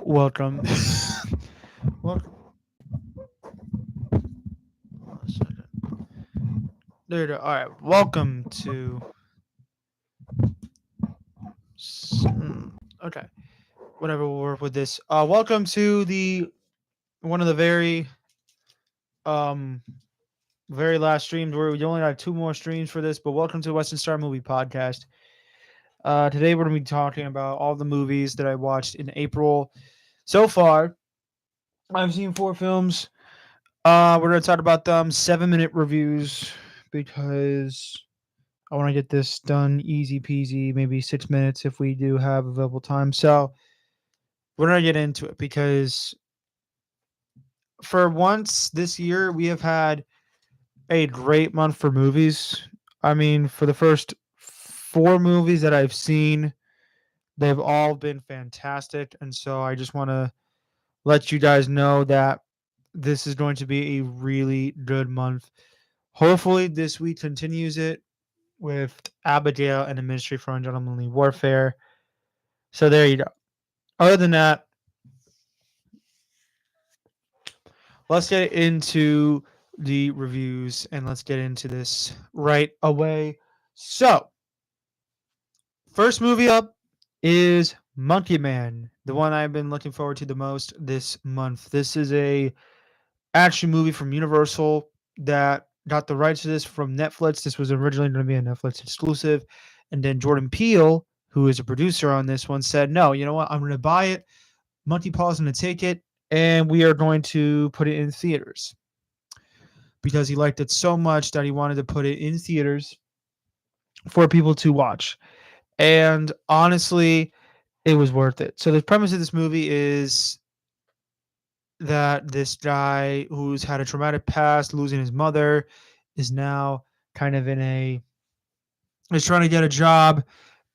welcome. Welcome. Hold on a second. There you go. All right. Welcome to. Okay. Whatever. We'll work with this. Welcome to the one of the um very last streams where we only have two more streams for this. But welcome to Western Star Movie Podcast. Today we're gonna be talking about all the movies that I watched in April. So far, I've seen four films. We're gonna talk about them 7-minute reviews because I want to get this done easy peasy, maybe 6 minutes if we do have available time. So we're gonna get into it because for once this year we have had a great month for movies. I mean, for the first four movies that I've seen, they've all been fantastic, and so I just want to let you guys know that this is going to be a really good month. Hopefully, this week continues it with Abigail and the Ministry for Ungentlemanly Warfare. So there you go. Other than that, let's get into the reviews and let's get into this right away. So, first movie up is Monkey Man, the one I've been looking forward to the most this month. This is a action movie from Universal that got the rights to this from Netflix. This was originally going to be a Netflix exclusive, and then Jordan Peele, who is a producer on this one, said, "No, you know what? I'm going to buy it. Monkey Paw's going to take it, and we are going to put it in theaters." Because he liked it so much that he wanted to put it in theaters for people to watch. And honestly, it was worth it. So the premise of this movie is that this guy who's had a traumatic past, losing his mother, is now kind of is trying to get a job,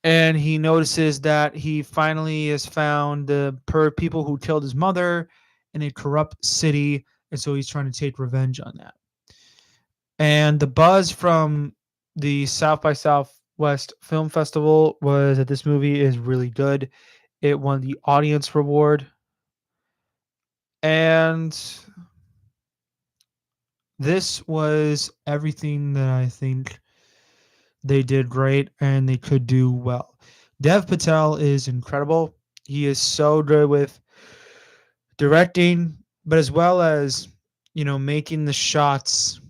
and he notices that he finally has found the people who killed his mother in a corrupt city, and so he's trying to take revenge on that. And the buzz from the South by Southwest Film Festival was that this movie is really good. It won the audience reward. And this was everything that I think they did great and they could do well. Dev Patel is incredible. He is so good with directing, but as well as, making the shots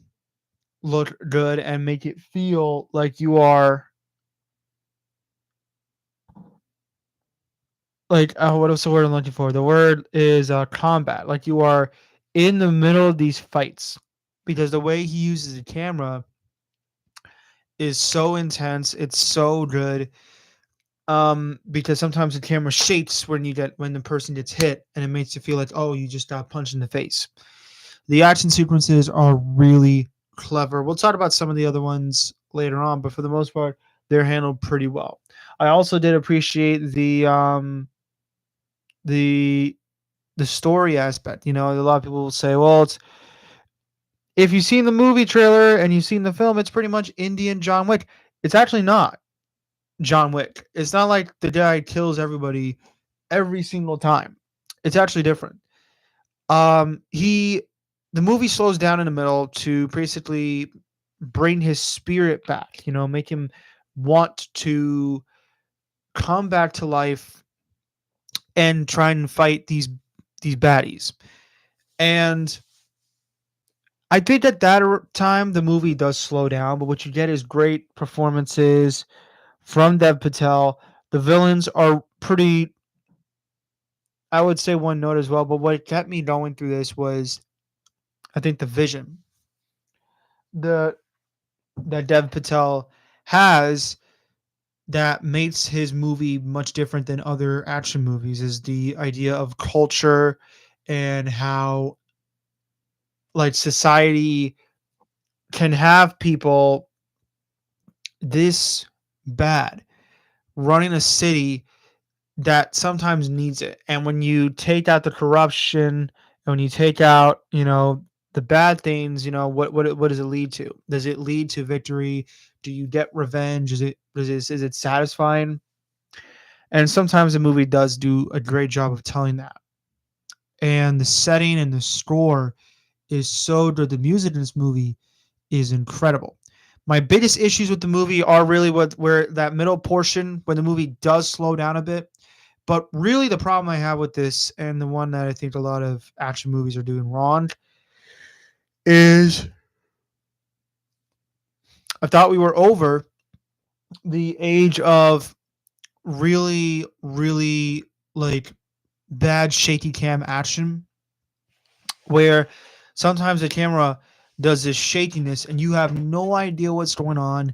look good and make it feel like you are what is the word I'm looking for? The word is combat. Like you are in the middle of these fights because the way he uses the camera is so intense. It's so good. Because sometimes the camera shakes when the person gets hit, and it makes you feel like, oh, you just got punched in the face. The action sequences are really clever. We'll talk about some of the other ones later on, but for the most part, they're handled pretty well. I also did appreciate the the story aspect. A lot of people will say, well, it's if you've seen the movie trailer and you've seen the film, it's pretty much Indian John Wick. It's actually not John Wick. It's not like the guy kills everybody every single time. It's actually different. He the movie slows down in the middle to basically bring his spirit back, make him want to come back to life and try and fight these baddies. And I think at that time the movie does slow down, but what you get is great performances from Dev Patel. The villains are pretty, I would say, one note as well. But what kept me going through this was, I think, the vision the that Dev Patel has that makes his movie much different than other action movies is the idea of culture and how like society can have people this bad running a city that sometimes needs it. And when you take out the corruption, and when you take out, the bad things, what does it lead to? Does it lead to victory? Do you get revenge? Is it satisfying? And sometimes the movie does do a great job of telling that. and the setting and the score is so good. The music in this movie is incredible. My biggest issues with the movie are really what where that middle portion when the movie does slow down a bit. But really, the problem I have with this, and the one that I think a lot of action movies are doing wrong, is I thought we were over the age of really, really like bad shaky cam action, where sometimes the camera does this shakiness and you have no idea what's going on,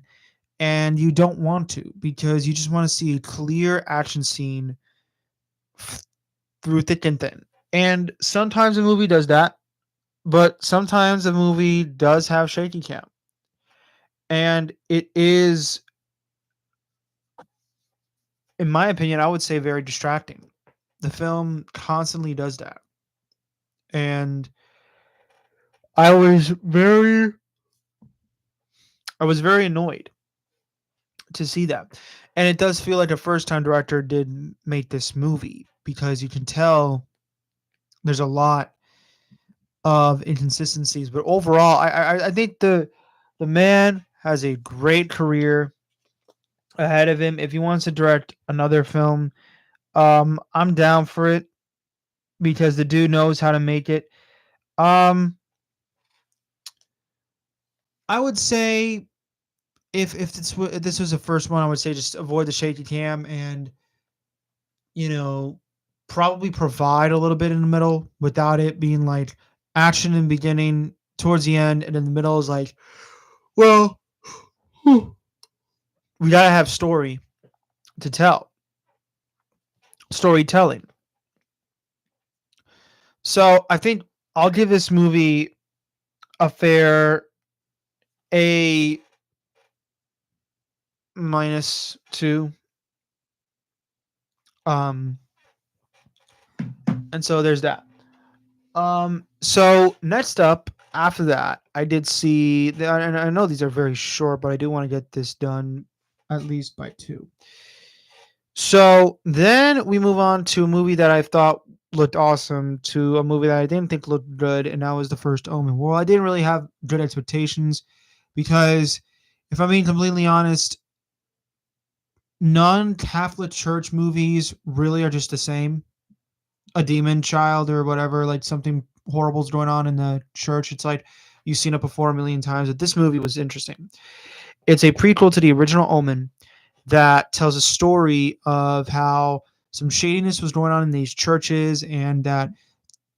and you don't want to because you just want to see a clear action scene through thick and thin. And sometimes a movie does that, but sometimes a movie does have shaky cam. And it is, in my opinion, I would say very distracting. The film constantly does that. And I was very I was very annoyed to see that. And it does feel like a first time director did make this movie because you can tell there's a lot of inconsistencies. But overall, I think the man has a great career ahead of him. If he wants to direct another film, I'm down for it because the dude knows how to make it. Um, I would say if this was the first one, I would say just avoid the shaky cam and you know probably provide a little bit in the middle without it being like action in the beginning towards the end and in the middle is like well we gotta have story to tell storytelling. So I think I'll give this movie a fair A -2. Um, and so there's that. So next up after that, I did see, and I know these are very short, but I do want to get this done at least by two. So then we move on to a movie that I thought looked awesome to a movie that I didn't think looked good, and that was The First Omen. Well, I didn't really have good expectations because, if I'm being completely honest, non-Catholic church movies really are just the same. A demon child or whatever, like something horrible's going on in the church. It's like you've seen it before a million times, but this movie was interesting. It's a prequel to the original Omen that tells a story of how some shadiness was going on in these churches and that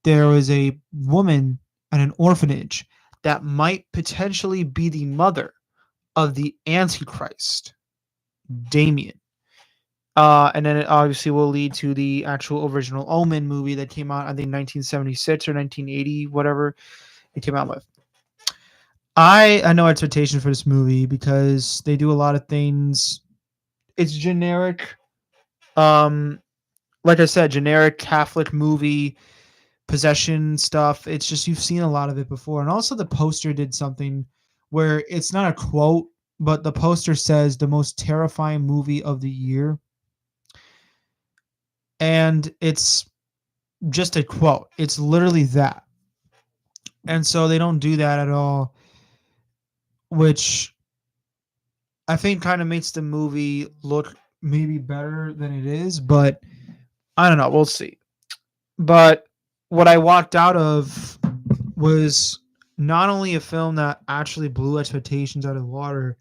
there was a woman at an orphanage that might potentially be the mother of the Antichrist, Damien. And then it obviously will lead to the actual original Omen movie that came out, I think, 1976 or 1980, whatever it came out with. I had no expectation for this movie because they do a lot of things. It's generic. Um, like I said, generic Catholic movie possession stuff. It's just you've seen a lot of it before. And also the poster did something where it's not a quote, but the poster says the most terrifying movie of the year. And it's just a quote. It's literally that. And so they don't do that at all, which I think kind of makes the movie look maybe better than it is, but I don't know. We'll see. But what I walked out of was not only a film that actually blew expectations out of the water,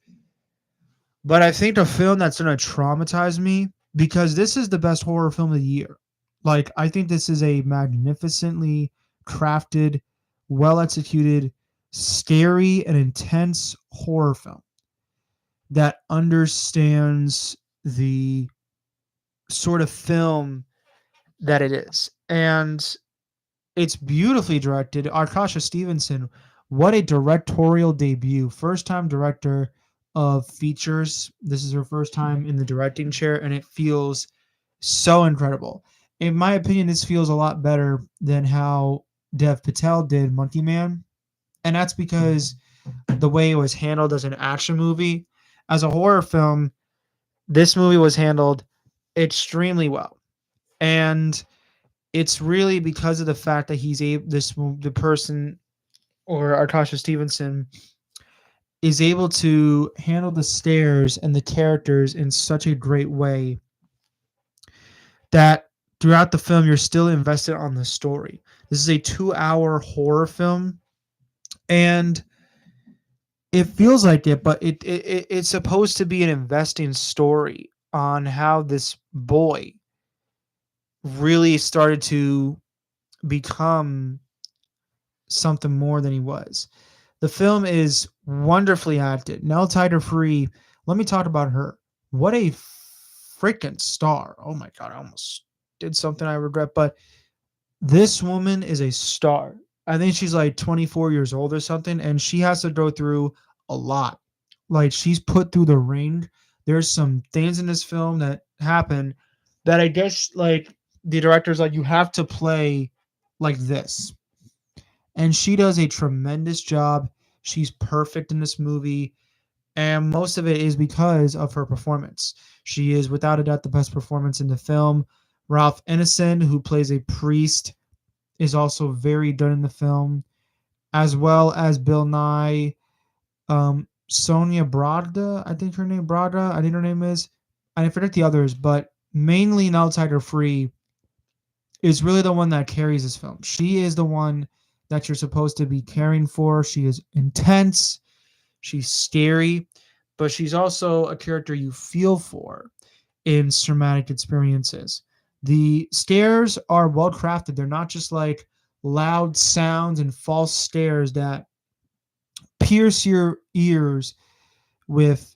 but I think a film that's going to traumatize me because this is the best horror film of the year. Like, I think this is a magnificently crafted, well executed, scary, and intense horror film that understands the sort of film that it is. And it's beautifully directed. Arkasha Stevenson, what a directorial debut. First time director of features. This is her first time in the directing chair, and it feels so incredible. In my opinion, this feels a lot better than how Dev Patel did Monkey Man. And that's because the way it was handled as an action movie. As a horror film, this movie was handled extremely well. And it's really because of the fact that he's able the person or Artasha Stevenson is able to handle the stares and the characters in such a great way that throughout the film you're still invested on the story. This is a 2-hour horror film, and it feels like it, but it's supposed to be an investing story on how this boy really started to become something more than he was. The film is wonderfully acted. Nell Titor Free, let me talk about her. What a freaking star. Oh my God, I almost did something I regret, but this woman is a star. I think she's like 24 years old or something, and she has to go through a lot. Like, she's put through the ring. There's some things in this film that happen that I guess, like, the director's like, you have to play like this. And she does a tremendous job. She's perfect in this movie, and most of it is because of her performance. She is without a doubt the best performance in the film. Ralph Ineson, who plays a priest, is also very good in the film, as well as Bill Nye. Sonia Brada, I think her name Brada, I think her name is. I forget the others, but mainly An Outsider Free is really the one that carries this film. She is the one that you're supposed to be caring for. She is intense, she's scary, but she's also a character you feel for in traumatic experiences. The scares are well crafted. They're not just like loud sounds and false stares that pierce your ears with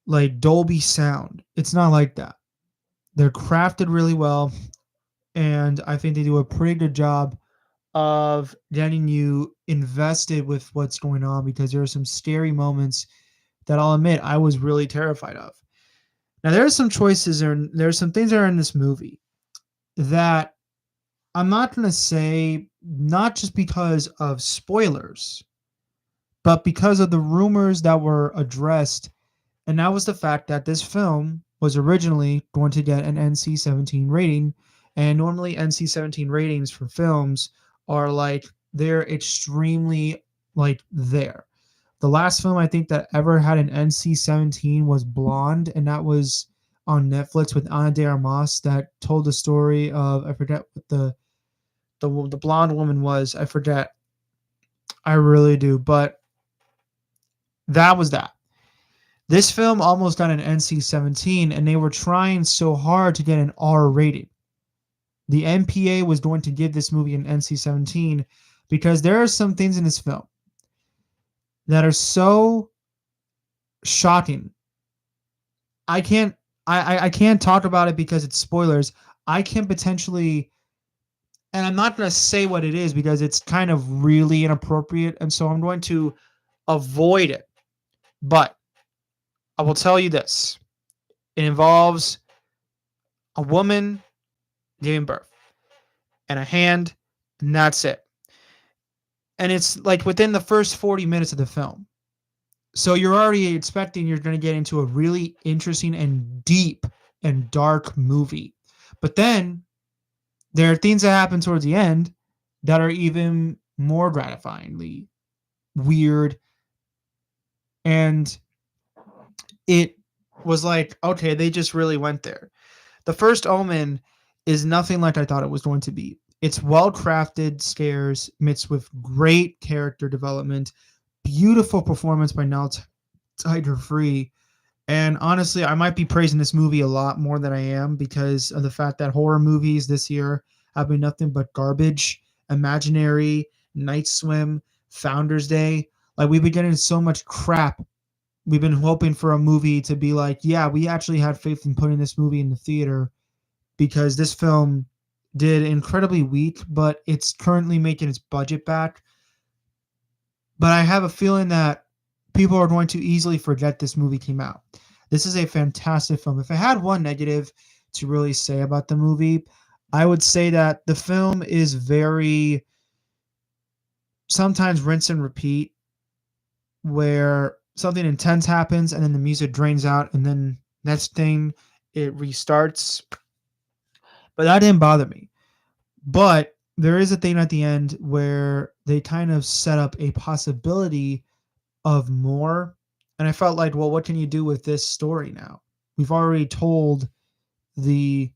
like Dolby sound. It's not like that. They're crafted really well, and I think they do a pretty good job of getting you invested with what's going on because there are some scary moments that I'll admit I was really terrified of. Now there are some choices and there's some things that are in this movie that I'm not going to say not just because of spoilers, but because of the rumors that were addressed. And that was the fact that this film was originally going to get an NC-17 rating. And normally NC-17 ratings for films are like, they're extremely like there. The last film I think that ever had an NC-17 was Blonde, and that was on Netflix with Ana de Armas that told the story of, I forget what the blonde woman was. I forget. I really do, but that was that. This film almost got an NC-17, and they were trying so hard to get an R rating. The MPA was going to give this movie an NC-17 because there are some things in this film that are so shocking. I can't I can't talk about it because it's spoilers. I can potentially, and I'm not going to say what it is because it's kind of really inappropriate, and so I'm going to avoid it. But I will tell you this. It involves a woman giving birth and a hand, and that's it. And it's like within the first 40 minutes of the film. So you're already expecting you're going to get into a really interesting and deep and dark movie. But then there are things that happen towards the end that are even more gratifyingly weird. And it was like, okay, they just really went there. The First Omen is nothing like I thought it was going to be. It's well crafted scares mixed with great character development, beautiful performance by Nell Tiger Free. And honestly, I might be praising this movie a lot more than I am because of the fact that horror movies this year have been nothing but garbage. Imaginary, Night Swim, Founders Day. Like, we've been getting so much crap. We've been hoping for a movie to be like, yeah, we actually had faith in putting this movie in the theater because this film did incredibly weak, but it's currently making its budget back. But I have a feeling that people are going to easily forget this movie came out. This is a fantastic film. If I had one negative to really say about the movie, I would say that the film is very sometimes rinse and repeat, where something intense happens and then the music drains out and then next thing it restarts. But that didn't bother me. But there is a thing at the end where they kind of set up a possibility of more. And I felt like, well, what can you do with this story now? We've already told the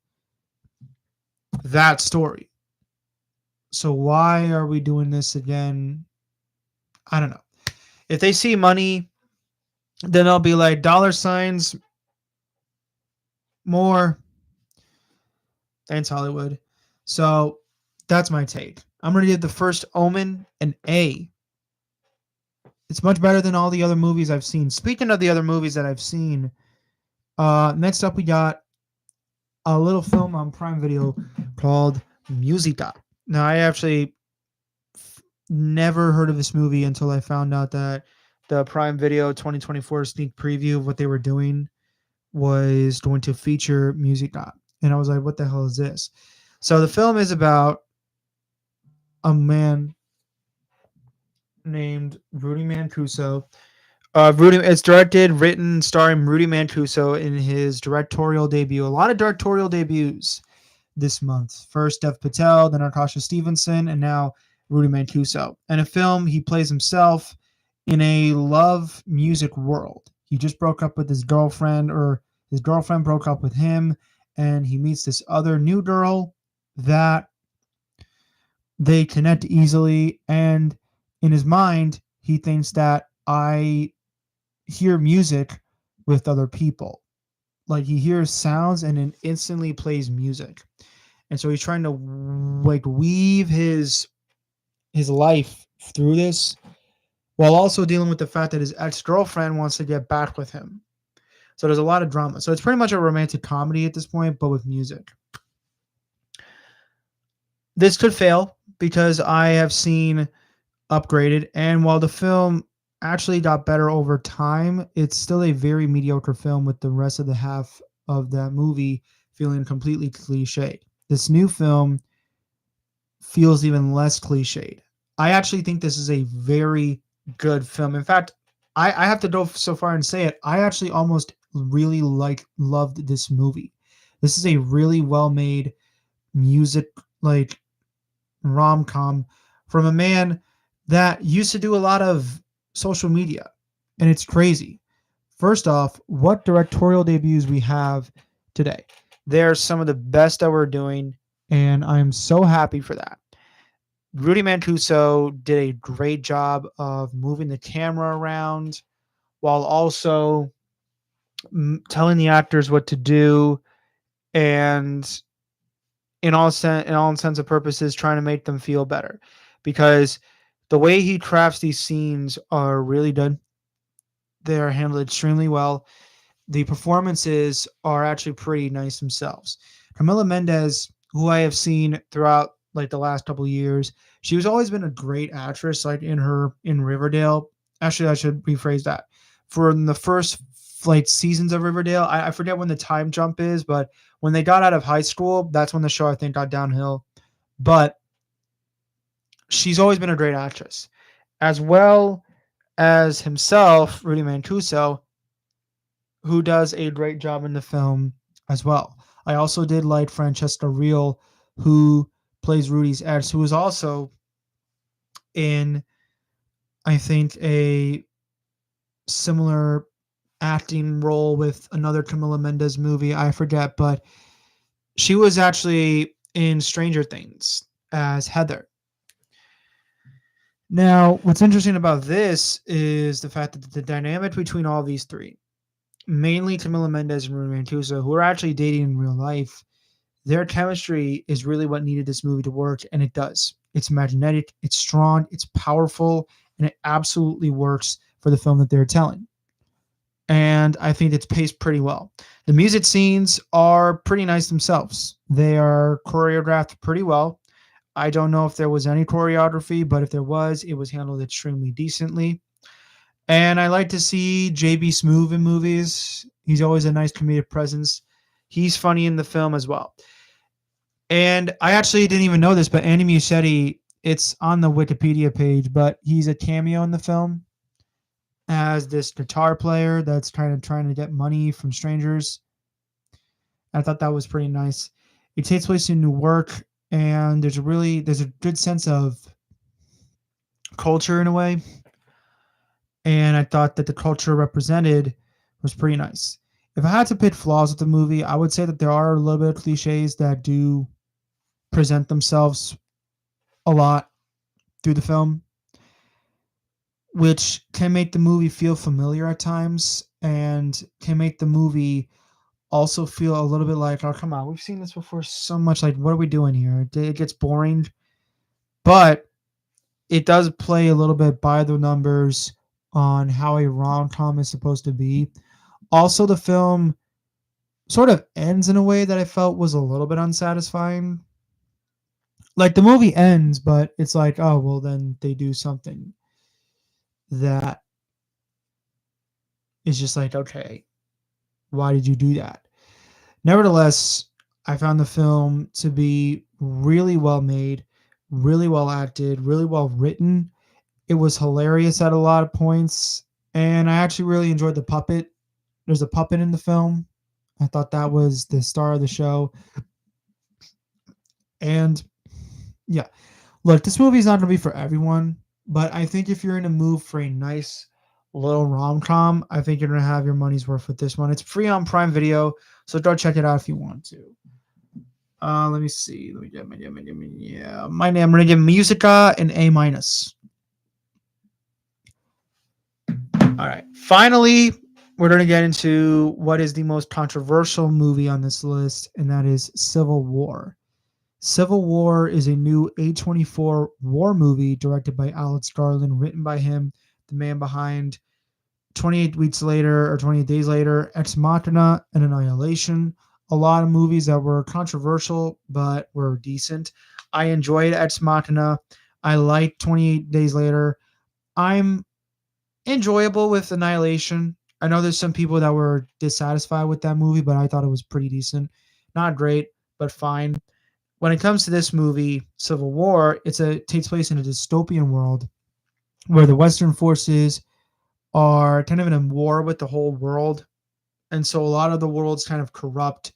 that story. So why are we doing this again? I don't know. If they see money, then they'll be like dollar signs more. Thanks, Hollywood. So that's my take. I'm gonna give the First Omen an A. It's much better than all the other movies I've seen. Speaking of the other movies that I've seen, next up we got a little film on Prime Video called Musica. Now I actually never heard of this movie until I found out that the Prime Video 2024 sneak preview of what they were doing was going to feature Musica. And I was like, what the hell is this? So the film is about a man named Rudy Mancuso. It's directed, written, starring Rudy Mancuso in his directorial debut. A lot of directorial debuts this month. First, Dev Patel, then Natasha Stevenson, and now Rudy Mancuso. In a film, he plays himself in a love music world. He just broke up with his girlfriend, or his girlfriend broke up with him, and he meets this other new girl that they connect easily. And in his mind, he thinks that I hear music with other people. Like he hears sounds and then instantly plays music. And so he's trying to like weave his life through this while also dealing with the fact that his ex-girlfriend wants to get back with him. So there's a lot of drama. So it's pretty much a romantic comedy at this point, but with music. This could fail because I have seen Upgraded, and while the film actually got better over time, it's still a very mediocre film with the rest of the half of that movie feeling completely cliched. This new film feels even less cliched. I actually think this is a very good film. In fact, I have to go so far and say it. I actually almost really loved this movie. This is a really well made music like rom com from a man that used to do a lot of social media, and it's crazy. First off, what directorial debuts we have today. They're some of the best that we're doing, and I'm so happy for that. Rudy Mancuso did a great job of moving the camera around while also telling the actors what to do, and in all intents and purposes trying to make them feel better, because the way he crafts these scenes are really good. They are handled extremely well. The performances are actually pretty nice themselves. Camila Mendes, who I have seen throughout like the last couple of years, she was always been a great actress. Like in Riverdale. Actually, I should rephrase that. For the first like seasons of Riverdale, I forget when the time jump is, but when they got out of high school, that's when the show I think got downhill. But she's always been a great actress, as well as himself, Rudy Mancuso, who does a great job in the film as well. I also did like Francesca Real, who plays Rudy's ex, who is also in, I think, a similar acting role with another Camila Mendes movie. I forget, but she was actually in Stranger Things as Heather. Now, what's interesting about this is the fact that the dynamic between all these three, mainly Camila Mendes and Rudy Mancuso, who are actually dating in real life, their chemistry is really what needed this movie to work, and it does. It's magnetic, it's strong, it's powerful, and it absolutely works for the film that they're telling. And I think it's paced pretty well. The music scenes are pretty nice themselves. They are choreographed pretty well. I don't know if there was any choreography, but if there was, it was handled extremely decently. And I like to see JB Smoove in movies. He's always a nice comedic presence. He's funny in the film as well. And I actually didn't even know this, but Andy Muschietti, it's on the Wikipedia page, but he's a cameo in the film as this guitar player that's kind of trying to get money from strangers. I thought that was pretty nice. It takes place in Newark. and there's a good sense of culture in a way, and I thought that the culture represented was pretty nice. If I had to pick flaws with the movie, I would say that there are a little bit of cliches that do present themselves a lot through the film, which can make the movie feel familiar at times and can make the movie also feel a little bit like, oh, come on, we've seen this before so much. Like, what are we doing here? It gets boring, but it does play a little bit by the numbers on how a rom com is supposed to be. Also, the film sort of ends in a way that I felt was a little bit unsatisfying. Like the movie ends, but it's like, oh, well, then they do something that is just like, okay, why did you do that? Nevertheless, I found the film to be really well made, really well acted, really well written. It was hilarious at a lot of points, and I actually really enjoyed the puppet. There's a puppet in the film. I thought that was the star of the show. And yeah, look, this movie's not going to be for everyone, but I think if you're in a mood for a nice little rom com, I think you're going to have your money's worth with this one. It's free on Prime Video, so go check it out if you want to. Let me see. Let me get my name. I'm gonna give Musica an A minus. All right. Finally, we're gonna get into what is the most controversial movie on this list, and that is Civil War. Civil War is a new A24 war movie directed by Alex Garland, written by him, the man behind 28 Weeks Later or 28 Days Later, Ex Machina, and Annihilation. A lot of movies that were controversial but were decent. I enjoyed Ex Machina. I liked 28 Days Later. I'm enjoyable with Annihilation. I know there's some people that were dissatisfied with that movie, but I thought it was pretty decent. Not great, but fine. When it comes to this movie, Civil War, it takes place in a dystopian world where the Western forces are kind of in a war with the whole world. And so a lot of the world's kind of corrupt.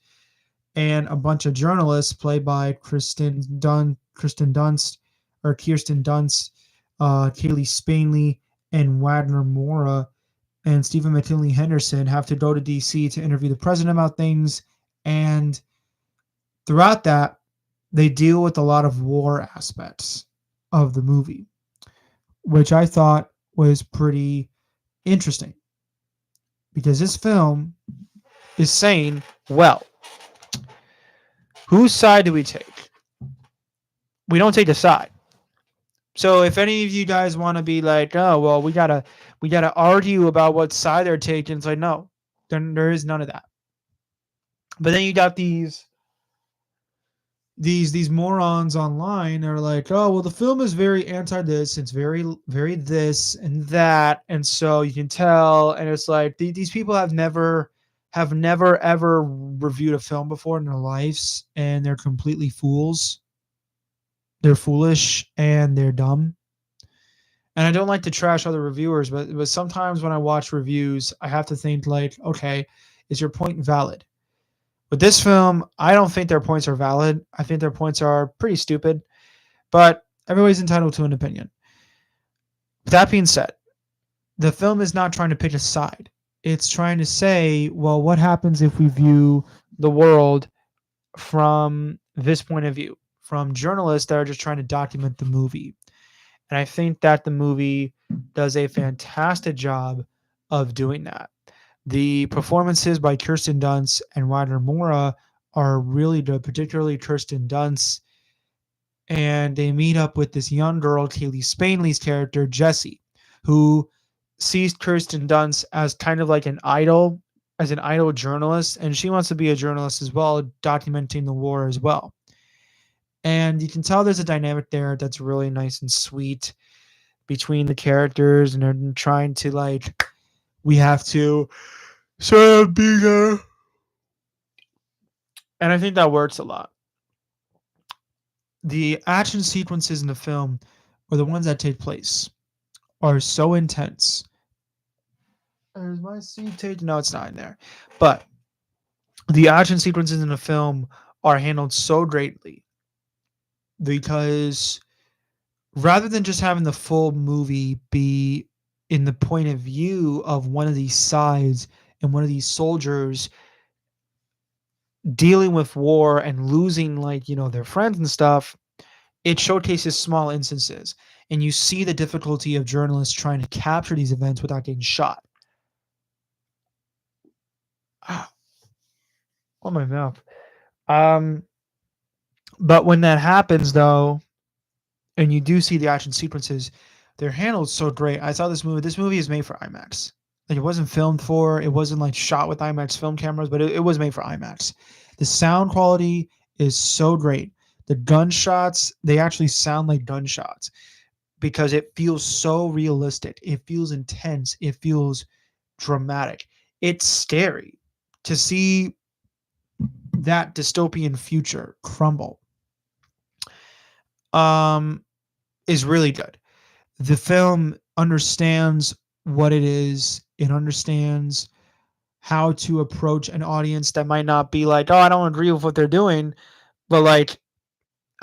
And a bunch of journalists, played by Kristen Dunst, or Kirsten Dunst, Kaylee Spanley, and Wagner Mora, and Stephen McKinley Henderson, have to go to DC to interview the president about things. And throughout that, they deal with a lot of war aspects of the movie, which I thought was pretty interesting because this film is saying, well, whose side do we take? We don't take a side. So if any of you guys want to be like, oh well, we gotta argue about what side they're taking, it's like no, then there is none of that. But then you got these morons online that are like, oh well, the film is very anti this, it's very this and that, and so you can tell, and it's like these people have never ever reviewed a film before in their lives, and they're completely fools. They're foolish and they're dumb. And I don't like to trash other reviewers, but sometimes when I watch reviews, I have to think like, okay, is your point valid? With this film, I don't think their points are valid. I think their points are pretty stupid, but everybody's entitled to an opinion. That being said, the film is not trying to pick a side. It's trying to say, well, what happens if we view the world from this point of view, from journalists that are just trying to document the movie? And I think that the movie does a fantastic job of doing that. The performances by Kirsten Dunst and Ryder Mora are really good, particularly Kirsten Dunst. And they meet up with this young girl, Kaylee Spanley's character, Jessie, who sees Kirsten Dunst as kind of like an idol, as an idol journalist. And she wants to be a journalist as well, documenting the war as well. And you can tell there's a dynamic there that's really nice and sweet between the characters, and they're trying to like, we have to sort of be there. And I think that works a lot. The action sequences in the film, or the ones that take place, are so intense. Is my seat taken? No, it's not in there. But the action sequences in the film are handled so greatly. because rather than just having the full movie be in the point of view of one of these sides and one of these soldiers dealing with war and losing, like, their friends and stuff, it showcases small instances, and you see the difficulty of journalists trying to capture these events without getting shot. Ah, oh, my mouth. Um, but when that happens, though, and you do see the action sequences, they're handled so great. I saw this movie. This movie is made for IMAX. Like, it wasn't filmed for. It wasn't like shot with IMAX film cameras, but it was made for IMAX. The sound quality is so great. The gunshots, they actually sound like gunshots because it feels so realistic. It feels intense. It feels dramatic. It's scary to see that dystopian future crumble. Um, is really good. The film understands what it is. It understands how to approach an audience that might not be like, oh, I don't agree with what they're doing, but like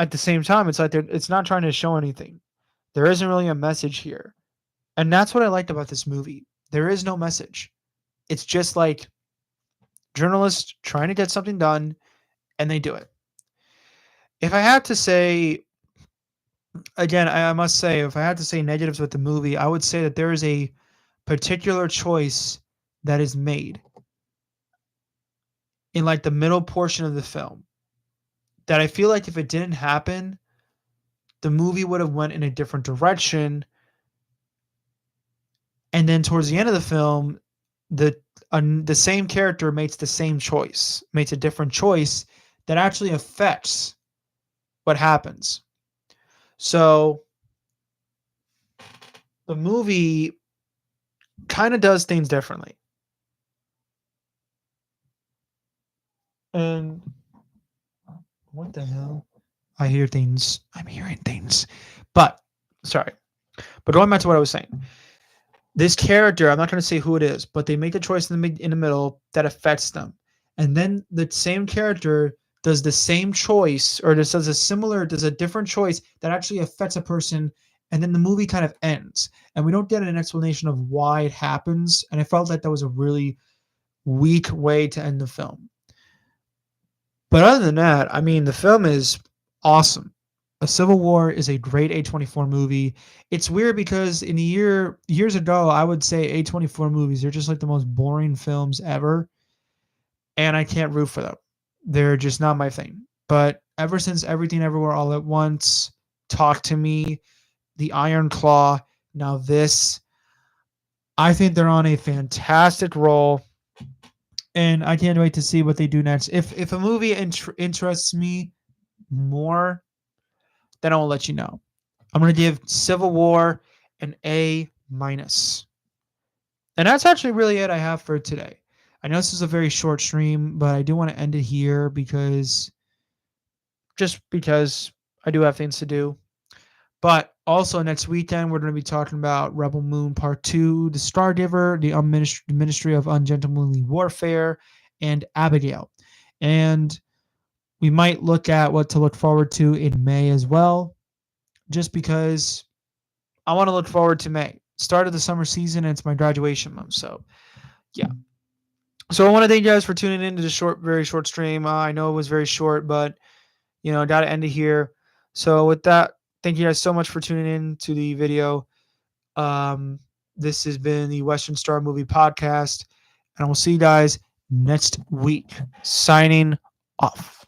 at the same time, it's like it's not trying to show anything. There isn't really a message here, and that's what I liked about this movie. There is no message. It's just like journalists trying to get something done, and they do it. If I had to say, again, I must say, if I had to say negatives with the movie, I would say that there is a particular choice that is made in like the middle portion of the film that I feel like if it didn't happen, the movie would have went in a different direction. And then towards the end of the film, the the same character makes the same choice, makes a different choice that actually affects what happens. So the movie kind of does things differently. And what the hell? I hear things. I'm hearing things. But sorry. But going back to what I was saying, this character, I'm not going to say who it is, but they make a choice in the middle that affects them, and then the same character does the same choice, or does a different choice that actually affects a person, and then the movie kind of ends, and we don't get an explanation of why it happens, and I felt like that was a really weak way to end the film. But other than that, I mean, the film is awesome. A Civil War is a great A24 movie. It's weird because in years ago, I would say A24 movies are just like the most boring films ever, and I can't root for them. They're just not my thing. But ever since Everything Everywhere All at Once, Talk to Me, The Iron Claw, now this, I think they're on a fantastic roll, and I can't wait to see what they do next. If a movie interests me more, then I will let you know. I'm going to give Civil War an A minus. And that's actually really it I have for today. I know this is a very short stream, but I do want to end it here because I do have things to do. But also next weekend, we're going to be talking about Rebel Moon Part 2, The Stargiver, the Ministry of Ungentlemanly Warfare, and Abigail. And we might look at what to look forward to in May as well, just because I want to look forward to May. Start of the summer season, and it's my graduation month. So, yeah. So I want to thank you guys for tuning in to this very short stream. I know it was very short, but got to end it here. So with that, thank you guys so much for tuning in to the video. This has been the Western Star Movie Podcast, and I will see you guys next week. Signing off.